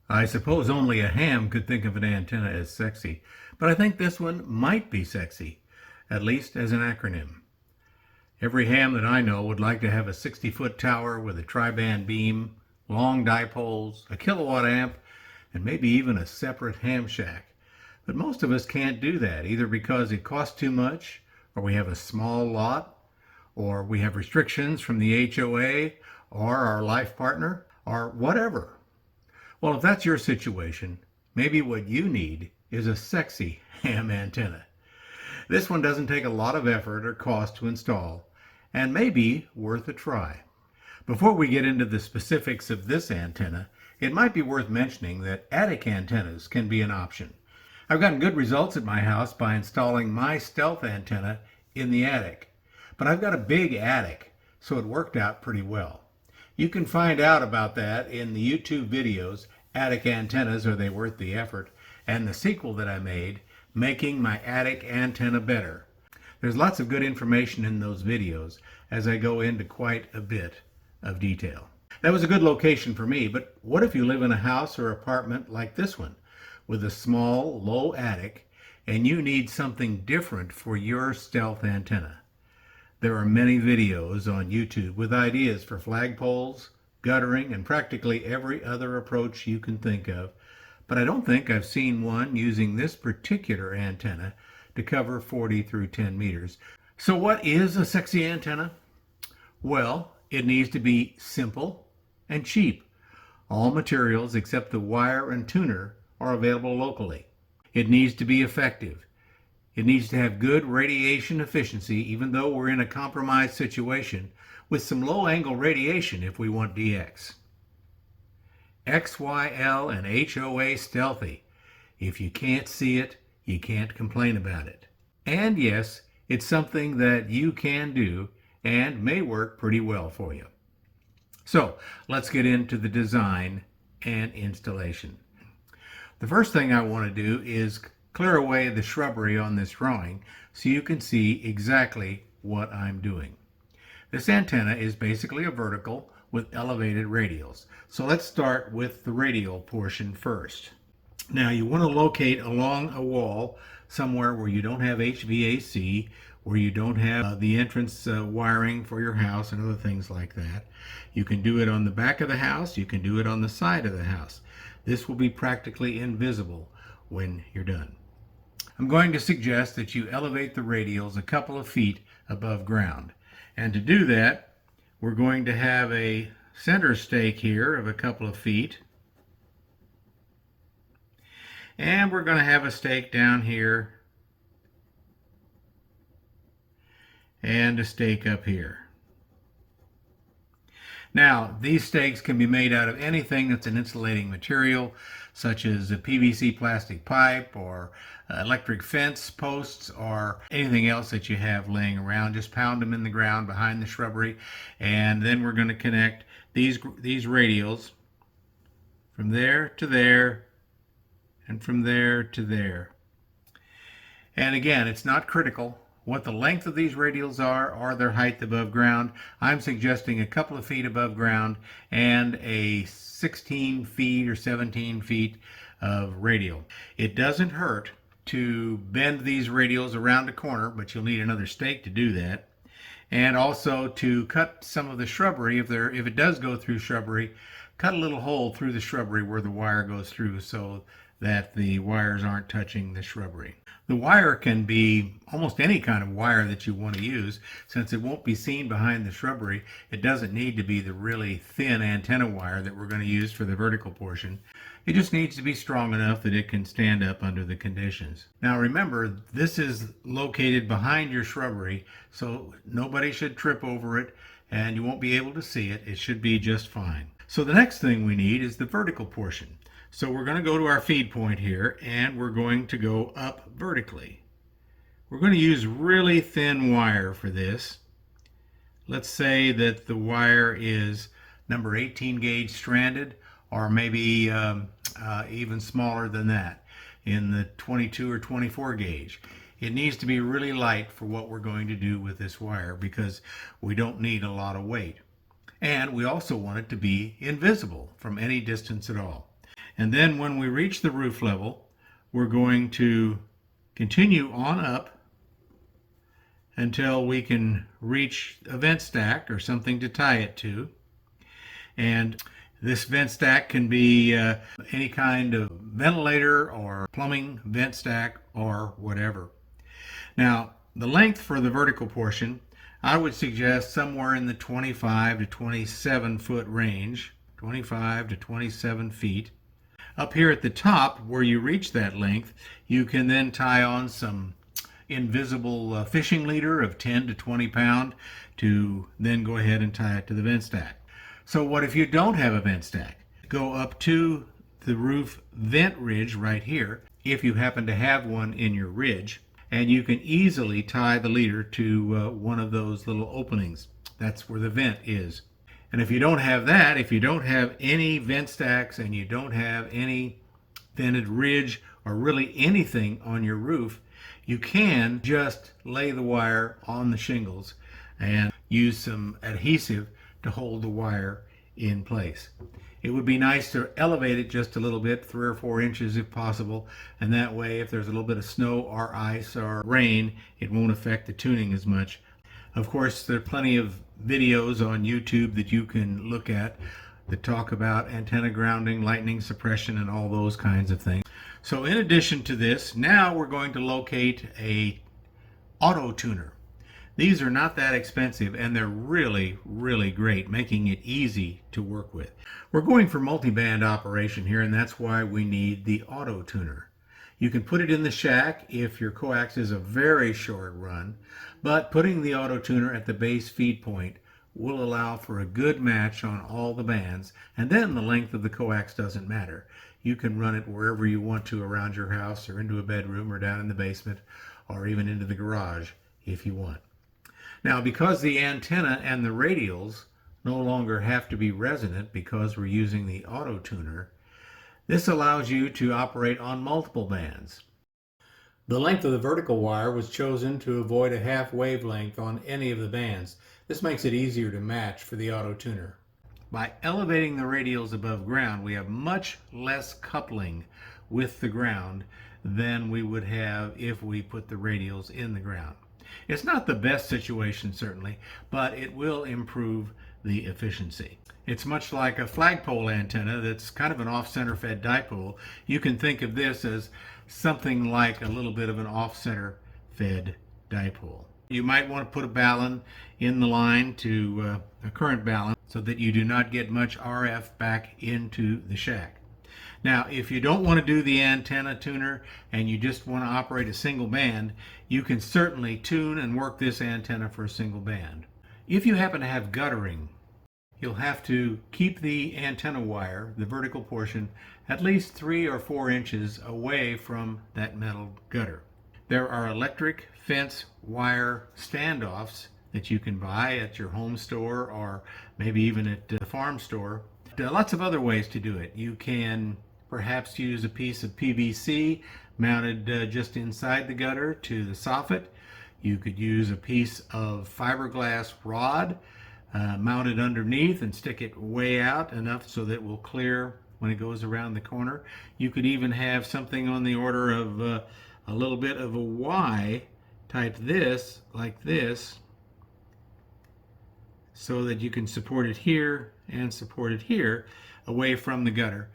I suppose only a ham could think of an antenna as sexy, but I think this one might be sexy, at least as an acronym. Every ham that I know would like to have a 60-foot tower with a tri-band beam, long dipoles, a kilowatt amp, and maybe even a separate ham shack. But most of us can't do that, either because it costs too much, or we have a small lot, or we have restrictions from the HOA, or our life partner, or whatever. Well, if that's your situation, maybe what you need is a sexy ham antenna. This one doesn't take a lot of effort or cost to install, and may be worth a try. Before we get into the specifics of this antenna, it might be worth mentioning that attic antennas can be an option. I've gotten good results at my house by installing my stealth antenna in the attic, but I've got a big attic, so it worked out pretty well. You can find out about that in the YouTube videos, Attic Antennas, Are They Worth the Effort? And the sequel that I made, Making My Attic Antenna Better. There's lots of good information in those videos as I go into quite a bit of detail. That was a good location for me, but what if you live in a house or apartment like this one with a small, low attic and you need something different for your stealth antenna? There are many videos on YouTube with ideas for flagpoles, guttering, and practically every other approach you can think of, but I don't think I've seen one using this particular antenna to cover 40 through 10 meters. So what is a sexy antenna? Well, it needs to be simple and cheap. All materials except the wire and tuner are available locally. It needs to be effective. It needs to have good radiation efficiency, even though we're in a compromised situation, with some low-angle radiation if we want DX. XYL and HOA stealthy. If you can't see it, you can't complain about it. And yes, it's something that you can do and may work pretty well for you. So let's get into the design and installation. The first thing I want to do is clear away the shrubbery on this drawing so you can see exactly what I'm doing. This antenna is basically a vertical with elevated radials. So let's start with the radial portion first. Now you want to locate along a wall somewhere where you don't have HVAC, where you don't have the entrance wiring for your house and other things like that. You can do it on the back of the house, you can do it on the side of the house. This will be practically invisible when you're done. I'm going to suggest that you elevate the radials a couple of feet above ground. And to do that, we're going to have a center stake here of a couple of feet. And we're going to have a stake down here and a stake up here. Now, these stakes can be made out of anything that's an insulating material, such as a PVC plastic pipe or electric fence posts or anything else that you have laying around. Just pound them in the ground behind the shrubbery, and then we're going to connect these radials from there to there and from there to there. And again, it's not critical what the length of these radials are or their height above ground. I'm suggesting a couple of feet above ground and a 16 feet or 17 feet of radial. It doesn't hurt to bend these radials around a corner, but you'll need another stake to do that. And also to cut some of the shrubbery, if it does go through shrubbery, cut a little hole through the shrubbery where the wire goes through so that the wires aren't touching the shrubbery. The wire can be almost any kind of wire that you want to use. Since it won't be seen behind the shrubbery, it doesn't need to be the really thin antenna wire that we're going to use for the vertical portion. It just needs to be strong enough that it can stand up under the conditions. Now remember, this is located behind your shrubbery, so nobody should trip over it and you won't be able to see it. It should be just fine. So the next thing we need is the vertical portion. So we're going to go to our feed point here and we're going to go up vertically. We're going to use really thin wire for this. Let's say that the wire is number 18 gauge stranded, or maybe even smaller than that in the 22 or 24 gauge. It needs to be really light for what we're going to do with this wire because we don't need a lot of weight. And we also want it to be invisible from any distance at all. And then when we reach the roof level, we're going to continue on up until we can reach a vent stack or something to tie it to. And this vent stack can be any kind of ventilator or plumbing vent stack or whatever. Now, the length for the vertical portion, I would suggest somewhere in the 25 to 27 foot range, 25 to 27 feet. Up here at the top, where you reach that length, you can then tie on some invisible fishing leader of 10 to 20 pound to then go ahead and tie it to the vent stack. So what if you don't have a vent stack? Go up to the roof vent ridge right here, if you happen to have one in your ridge, and you can easily tie the leader to one of those little openings. That's where the vent is. And if you don't have that, if you don't have any vent stacks and you don't have any vented ridge or really anything on your roof, you can just lay the wire on the shingles and use some adhesive to hold the wire in place. It would be nice to elevate it just a little bit, 3 or 4 inches if possible, and that way if there's a little bit of snow or ice or rain, it won't affect the tuning as much. Of course, there are plenty of videos on YouTube that you can look at that talk about antenna grounding, lightning suppression, and all those kinds of things. So in addition to this, now we're going to locate a auto tuner. These are not that expensive and they're really, really great, making it easy to work with. We're going for multi-band operation here, and that's why we need the auto tuner. You can put it in the shack if your coax is a very short run, but putting the auto tuner at the base feed point will allow for a good match on all the bands, and then the length of the coax doesn't matter. You can run it wherever you want to around your house, or into a bedroom, or down in the basement, or even into the garage if you want. Now, because the antenna and the radials no longer have to be resonant because we're using the auto tuner, this allows you to operate on multiple bands. The length of the vertical wire was chosen to avoid a half wavelength on any of the bands. This makes it easier to match for the auto tuner. By elevating the radials above ground, we have much less coupling with the ground than we would have if we put the radials in the ground. It's not the best situation, certainly, but it will improve the efficiency. It's much like a flagpole antenna that's kind of an off-center fed dipole. You can think of this as something like a little bit of an off-center fed dipole. You might want to put a balun in the line to a current balun so that you do not get much RF back into the shack. Now, if you don't want to do the antenna tuner and you just want to operate a single band, you can certainly tune and work this antenna for a single band. If you happen to have guttering, you'll have to keep the antenna wire, the vertical portion, at least 3 or 4 inches away from that metal gutter. There are electric fence wire standoffs that you can buy at your home store or maybe even at the farm store. Lots of other ways to do it. You can perhaps use a piece of PVC mounted just inside the gutter to the soffit. You could use a piece of fiberglass rod mounted underneath and stick it way out enough so that it will clear when it goes around the corner. You could even have something on the order of a little bit of a Y type this, like this, so that you can support it here and support it here away from the gutter.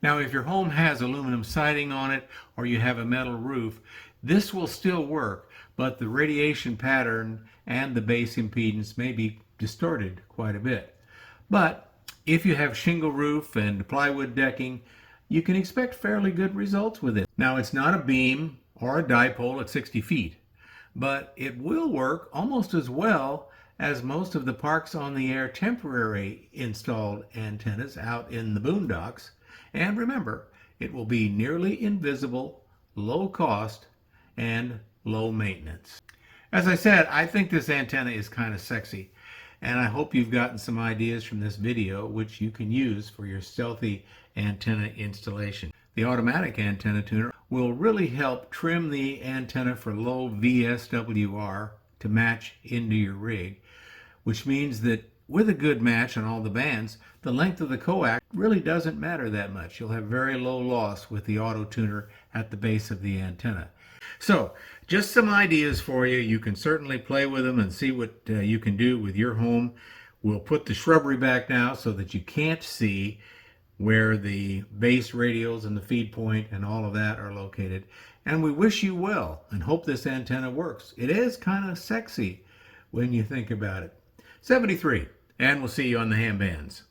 Now, if your home has aluminum siding on it or you have a metal roof, this will still work, but the radiation pattern and the base impedance may be distorted quite a bit. But if you have shingle roof and plywood decking, you can expect fairly good results with it. Now, it's not a beam or a dipole at 60 feet, but it will work almost as well as most of the Parks on the Air temporary installed antennas out in the boondocks. And remember, it will be nearly invisible, low cost, and low maintenance. As I said, I think this antenna is kind of sexy, and I hope you've gotten some ideas from this video which you can use for your stealthy antenna installation. The automatic antenna tuner will really help trim the antenna for low VSWR to match into your rig, which means that with a good match on all the bands, the length of the coax really doesn't matter that much. You'll have very low loss with the auto tuner at the base of the antenna. So just some ideas for you. You can certainly play with them and see what you can do with your home. We'll put the shrubbery back now so that you can't see where the base radials and the feed point and all of that are located. And we wish you well and hope this antenna works. It is kind of sexy when you think about it. 73, and we'll see you on the ham bands.